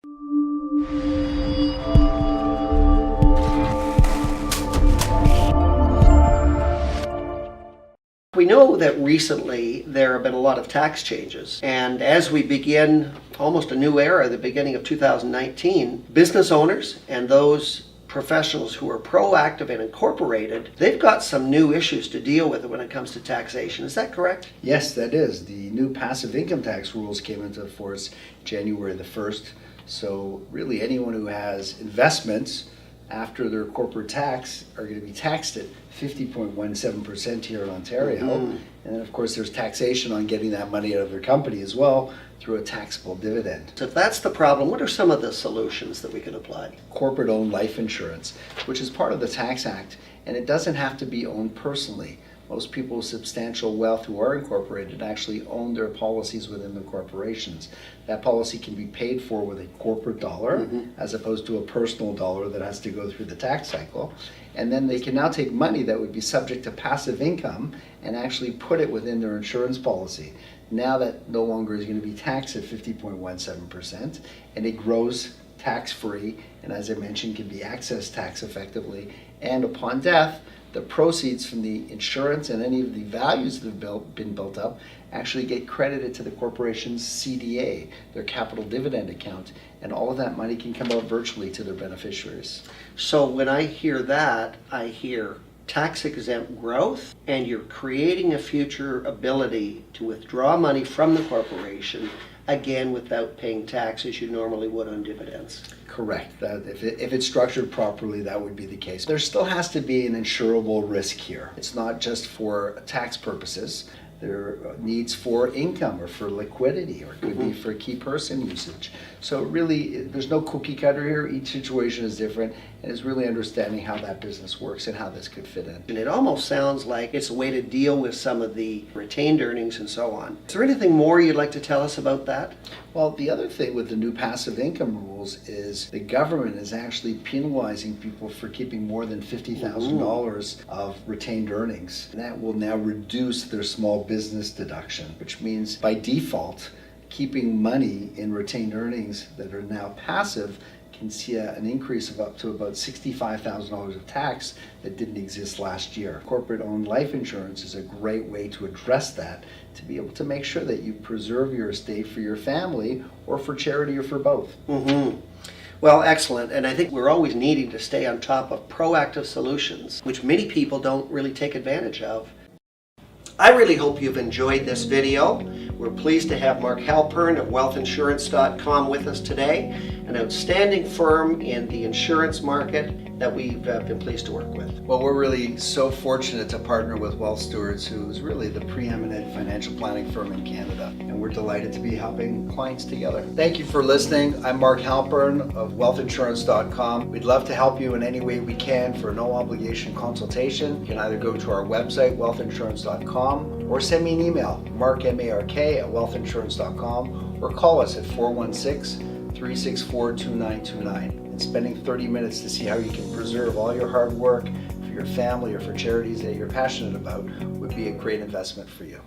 We know that recently there have been a lot of tax changes, and as we begin almost a new era, the beginning of 2019, business owners and those professionals who are proactive and incorporated, they've got some new issues to deal with when it comes to taxation. Is that correct? Yes, that is. The new passive income tax rules came into force January the 1st. So really anyone who has investments after their corporate tax are going to be taxed at 50.17% here in Ontario. And then of course there's taxation on getting that money out of their company as well through a taxable dividend. So if that's the problem, what are some of the solutions that we can apply? Corporate owned life insurance, which is part of the Tax Act, and it doesn't have to be owned personally. Most people with substantial wealth who are incorporated actually own their policies within the corporations. That policy can be paid for with a corporate dollar as opposed to a personal dollar that has to go through the tax cycle. And then they can now take money that would be subject to passive income and actually put it within their insurance policy. Now that no longer is going to be taxed at 50.17%, and it grows tax-free, and as I mentioned, can be accessed tax effectively. And upon death, the proceeds from the insurance and any of the values that have been built up actually get credited to the corporation's CDA, their capital dividend account, and all of that money can come out virtually to their beneficiaries. So when I hear that, I hear tax-exempt growth, and you're creating a future ability to withdraw money from the corporation, again without paying tax as you normally would on dividends. Correct. That if it's structured properly, that would be the case. There still has to be an insurable risk here. It's not just for tax purposes. There are needs for income or for liquidity, or it could be for key person usage. So really, there's no cookie cutter here. Each situation is different, and it's really understanding how that business works and how this could fit in. And it almost sounds like it's a way to deal with some of the retained earnings and so on. Is there anything more you'd like to tell us about that? Well, the other thing with the new passive income rules is the government is actually penalizing people for keeping more than $50,000 of retained earnings. And that will now reduce their small business deduction, which means by default, keeping money in retained earnings that are now passive can see an increase of up to about $65,000 of tax that didn't exist last year. Corporate-owned life insurance is a great way to address that, to be able to make sure that you preserve your estate for your family or for charity or for both. Well, excellent. And I think we're always needing to stay on top of proactive solutions, which many people don't really take advantage of. I really hope you've enjoyed this video. We're pleased to have Mark Halpern of WealthInsurance.com with us today, an outstanding firm in the insurance market that we've been pleased to work with. Well, we're really so fortunate to partner with Wealth Stewards, who is really the preeminent financial planning firm in Canada, and we're delighted to be helping clients together. Thank you for listening. I'm Mark Halpern of WealthInsurance.com. We'd love to help you in any way we can for a no obligation consultation. You can either go to our website, WealthInsurance.com, or send me an email, Mark, M-A-R-K, at WealthInsurance.com, or call us at 416-364-2929. And spending 30 minutes to see how you can preserve all your hard work for your family or for charities that you're passionate about would be a great investment for you.